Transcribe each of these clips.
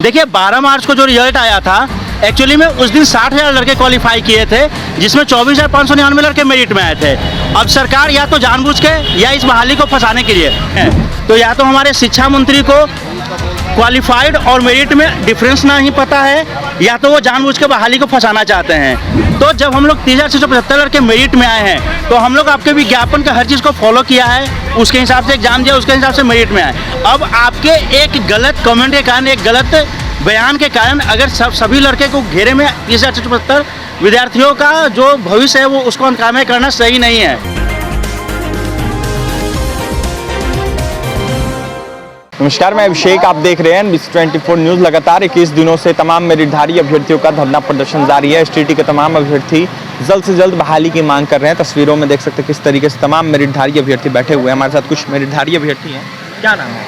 देखिए 12 मार्च को जो रिजल्ट आया था, एक्चुअली में उस दिन 60,000 लड़के क्वालिफाई किए थे, जिसमें 24,599 लड़के मेरिट में आए थे। अब सरकार या तो जानबूझ के या इस बहाली को फंसाने के लिए है, तो या तो हमारे शिक्षा मंत्री को क्वालिफाइड और मेरिट में डिफरेंस ना ही पता है, या तो वो जानबूझ के बहाली को फंसाना चाहते हैं। तो जब हम लोग 30,675 लड़के मेरिट में आए हैं, तो हम लोग आपके विज्ञापन का हर चीज़ को फॉलो किया है, उसके हिसाब से एग्जाम दिया, उसके हिसाब से मेरिट में आए। अब आपके एक गलत कमेंट के कारण, एक गलत बयान के कारण अगर सभी लड़के को घेरे में 30,675 विद्यार्थियों का जो भविष्य है वो उसको अनकामे करना सही नहीं है। नमस्कार, मैं अभिषेक, आप देख रहे हैं NBC24 न्यूज़। लगातार 21 दिनों से तमाम मेरिटधारी अभ्यर्थियों का धरना प्रदर्शन जारी है। STT के तमाम अभ्यर्थी जल्द से जल्द बहाली की मांग कर रहे हैं। तस्वीरों में देख सकते हैं किस तरीके से तमाम मेरिटधारी अभ्यर्थी बैठे हुए हैं। हमारे साथ कुछ मेरिटधारी अभ्यर्थी हैं। क्या नाम है?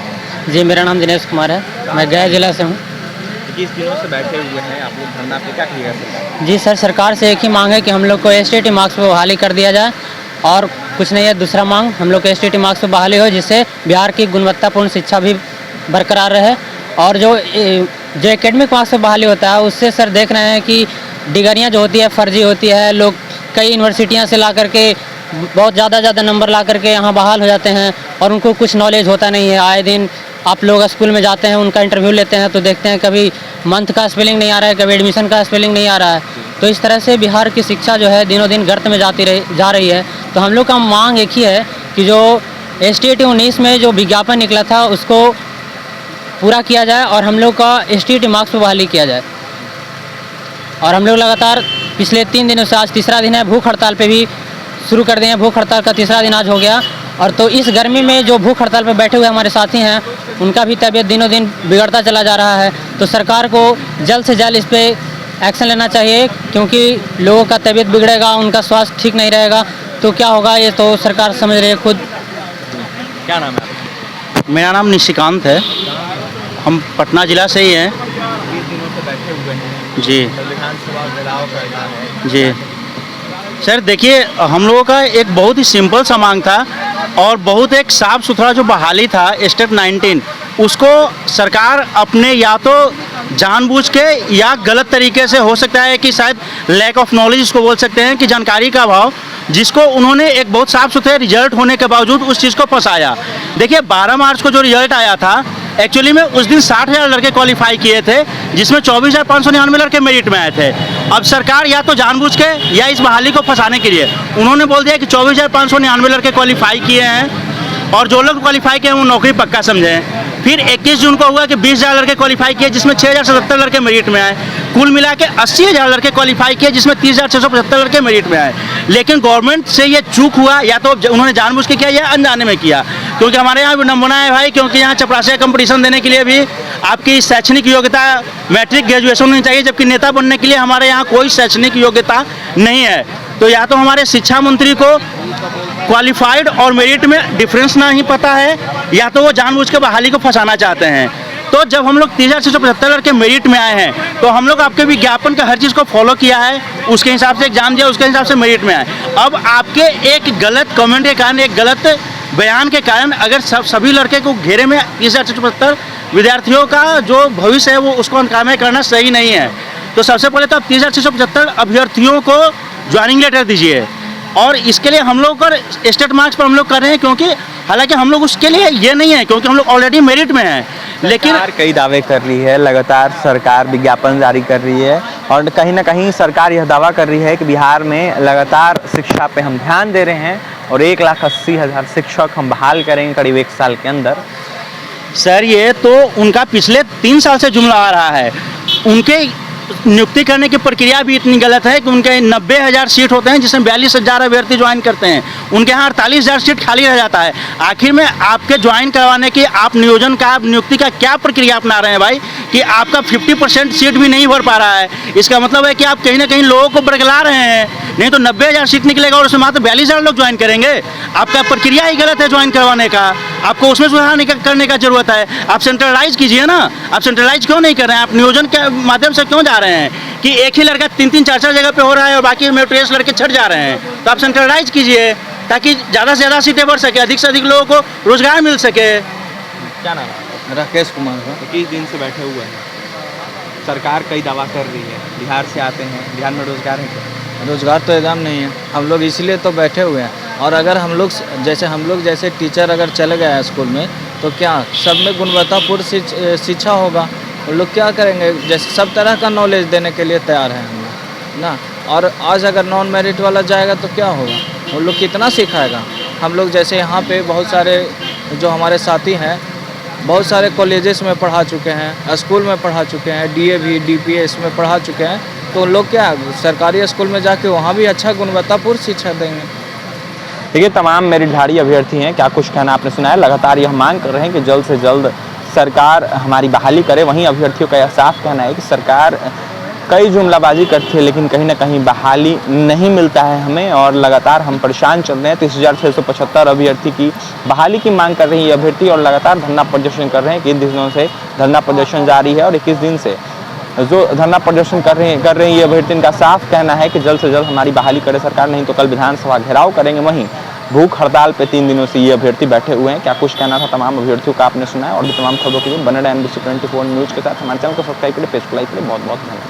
जी, मेरा नाम दिनेश कुमार है, मैं गया जिला से हूँ। 21 दिनों से बैठे हुए हैं आप लोग धरना पे, क्या कहिएगा सरकार? जी सर, सरकार से एक ही मांग है कि हम लोग को STT मार्क्स पर बहाली कर दिया जाए, और कुछ नहीं है। दूसरा मांग हम लोग को STT मार्क्स पर बहाली हो, जिससे बिहार की गुणवत्तापूर्ण शिक्षा भी बरकरार रहे। और जो एकेडमिक मार्क्स पर बहाली होता है, उससे सर देख रहे हैं कि डिग्रियाँ जो होती है फर्जी होती है। लोग कई यूनिवर्सिटियाँ से ला करके बहुत ज़्यादा नंबर ला करके यहाँ बहाल हो जाते हैं, और उनको कुछ नॉलेज होता नहीं है। आए दिन आप लोग स्कूल में जाते हैं, उनका इंटरव्यू लेते हैं, तो देखते हैं कभी मंथ का स्पेलिंग नहीं आ रहा है, कभी एडमिशन का स्पेलिंग नहीं आ रहा है। तो इस तरह से बिहार की शिक्षा जो है दिनों दिन गर्त में जा रही है। तो हम लोग का मांग एक ही है कि जो STT 19 में जो विज्ञापन निकला था उसको पूरा किया जाए, और हम लोग का STT मार्क्स पर बहाली किया जाए। और हम लोग लगातार पिछले 3 दिनों से, आज तीसरा दिन है, भूख हड़ताल पे भी शुरू कर दिए हैं। भूख हड़ताल का तीसरा दिन आज हो गया। और तो इस गर्मी में जो भूख हड़ताल पे बैठे हुए हमारे साथी हैं, उनका भी तबीयत दिनों दिन बिगड़ता चला जा रहा है। तो सरकार को जल्द से जल्द इस पर एक्शन लेना चाहिए, क्योंकि लोगों का तबीयत बिगड़ेगा, उनका स्वास्थ्य ठीक नहीं रहेगा, तो क्या होगा ये तो सरकार समझ रही है खुद। क्या नाम है? मेरा नाम निशिकांत है, हम पटना जिला से ही हैं। 20 दिनों से बैठे हुए हैं जी विधानसभा घेराव करना है। जी सर, देखिए हम लोगों का एक बहुत ही सिंपल सा मांग था, और बहुत एक साफ़ सुथरा जो बहाली था स्टेप 19, उसको सरकार अपने या तो जानबूझ के या गलत तरीके से, हो सकता है कि शायद लैक ऑफ नॉलेज इसको बोल सकते हैं, कि जानकारी का अभाव, जिसको उन्होंने एक बहुत साफ़ सुथरे रिजल्ट होने के बावजूद उस चीज़ को फंसाया। देखिए 12 मार्च को जो रिजल्ट आया था, एक्चुअली में उस दिन 60,000 लड़के क्वालिफाई किए थे, जिसमें 24,599 लड़के मेरिट में आए थे। अब सरकार या तो जानबूझ के या इस बहाली को फंसाने के लिए उन्होंने बोल दिया कि 24,599 लड़के क्वालिफाई किए हैं, और जो लोग क्वालिफाई किए हैं वो नौकरी पक्का समझे। फिर 21 जून को हुआ कि 20,000 लड़के क्वालिफाई किए, जिसमें 6,077 लड़के मेरिट में आए। कुल मिला के 80,000 लड़के क्वालिफाई किए, जिसमें 30,675 लड़के मेरिट में आए। लेकिन गवर्नमेंट से ये चूक हुआ, या तो उन्होंने जानबूझ के किया या अनजाने में किया। क्योंकि हमारे यहाँ भी नमूना है भाई, क्योंकि यहाँ चपरासी कंपटीशन देने के लिए भी आपकी शैक्षणिक योग्यता मैट्रिक ग्रेजुएशन होनी चाहिए, जबकि नेता बनने के लिए हमारे यहाँ कोई शैक्षणिक योग्यता नहीं है। तो या तो हमारे शिक्षा मंत्री को क्वालिफाइड और मेरिट में डिफरेंस ना ही पता है, या तो वो जानबूझ के बहाली को फंसाना चाहते हैं। तो जब हम लोग 30,675 लड़के मेरिट में आए हैं, तो हम लोग आपके विज्ञापन का हर चीज़ को फॉलो किया है, उसके हिसाब से एग्जाम दिया, उसके हिसाब से मेरिट में आए। अब आपके एक गलत कमेंट के कारण, एक गलत बयान के कारण अगर सभी लड़के को घेरे में 30,675 विद्यार्थियों का जो भविष्य है वो उसको अनकामे करना सही नहीं है। तो सबसे पहले तो आप 30,675 अभ्यर्थियों को ज्वाइनिंग लेटर दीजिए, और इसके लिए हम लोग कर स्टेट मार्क्स पर हम लोग कर रहे हैं, क्योंकि हालांकि हम लोग उसके लिए ये नहीं है, क्योंकि हम लोग ऑलरेडी मेरिट में हैं। लेकिन कई दावे कर रही है, लगातार सरकार विज्ञापन जारी कर रही है, और कहीं ना कहीं सरकार यह दावा कर रही है कि बिहार में लगातार शिक्षा पे हम ध्यान दे रहे हैं, और 1,80,000 शिक्षक हम बहाल करेंगे करीब 1 साल के अंदर। सर, ये तो उनका पिछले 3 साल से जुमला आ रहा है। उनके नियुक्ति करने की प्रक्रिया भी इतनी गलत है कि उनके 90,000 सीट होते हैं, जिसमें 42,000 अभ्यर्थी ज्वाइन करते हैं। उनके यहाँ 48,000 सीट खाली रह जाता है। आखिर में आपके ज्वाइन करवाने की, आप नियोजन का, आप नियुक्ति का क्या प्रक्रिया अपना रहे हैं भाई, कि आपका 50% सीट भी नहीं भर पा रहा है। इसका मतलब है कि आप कहीं ना कहीं लोगों को बरगला रहे हैं। नहीं तो 90,000 सीट निकलेगा और उसमें मात्र 42,000 लोग ज्वाइन करेंगे। आपका प्रक्रिया ही गलत है ज्वाइन करवाने का, आपको उसमें सुधार करने का जरूरत है। आप सेंट्रलाइज कीजिए ना, आप सेंट्रलाइज क्यों नहीं कर रहे हैं? आप नियोजन के माध्यम से क्यों जा रहे हैं कि एक ही लड़का 3-3, 4-4 जगह पे हो रहा है और बाकी मेरिटोरियस लड़के छट जा रहे हैं? तो आप सेंट्रलाइज कीजिए, ताकि ज़्यादा से ज़्यादा सीटें बढ़ सके, अधिक से अधिक लोगों को रोजगार मिल सके। क्या नाम है? राकेश कुमार है। 21 दिन से बैठे हुए हैं, सरकार कई दावा कर रही है, बिहार से आते हैं, बिहार में रोजगार है क्या? रोज़गार तो एकदम नहीं है। हम लोग इसलिए तो बैठे हुए हैं। और अगर हम लोग जैसे टीचर अगर चले गए हैं स्कूल में, तो क्या सब में गुणवत्तापूर्ण शिक्षा होगा? उन लोग क्या करेंगे? जैसे सब तरह का नॉलेज देने के लिए तैयार हैं हम लोग ना। और आज अगर नॉन मेरिट वाला जाएगा तो क्या होगा? उन लोग कितना सिखाएगा? हम लोग जैसे यहाँ पे बहुत सारे जो हमारे साथी हैं, बहुत सारे कॉलेजेस में पढ़ा चुके हैं, स्कूल में पढ़ा चुके हैं, DAV DPS में पढ़ा चुके हैं, तो लोग क्या सरकारी स्कूल में जाके वहाँ भी अच्छा गुणवत्तापूर्ण शिक्षा देंगे। देखिए, तमाम मेरिटधारी अभ्यर्थी हैं, क्या कुछ कहना आपने सुना है। लगातार यह मांग कर रहे हैं कि जल्द से जल्द सरकार हमारी बहाली करे। वहीं अभ्यर्थियों का यह साफ कहना है कि सरकार कई जुमलाबाजी करती है, लेकिन कहीं ना कहीं बहाली नहीं मिलता है हमें, और लगातार हम परेशान चल रहे हैं। 30,675 अभ्यर्थी की बहाली की मांग कर रही है अभ्यर्थी, और लगातार धरना प्रदर्शन कर रहे हैं। 21 दिनों से धरना प्रदर्शन जारी है, और 21 दिन से जो धरना प्रदर्शन कर रही है अभ्यर्थी, इनका साफ कहना है कि जल्द से जल्द हमारी बहाली करे सरकार, नहीं तो कल विधानसभा घेराव करेंगे। वहीं भूख हड़ताल पे 3 दिनों से ये अभ्यर्थी बैठे हुए हैं। क्या कुछ कहना था तमाम अभ्यर्थियों का आपने सुना है। और भी तमाम खबरों के लिए बने रहे NBC 24 न्यूज़ के साथ। हमारे चैनल को सब्सक्राइब करें, पेज को लाइक करें। बहुत बहुत धन्यवाद।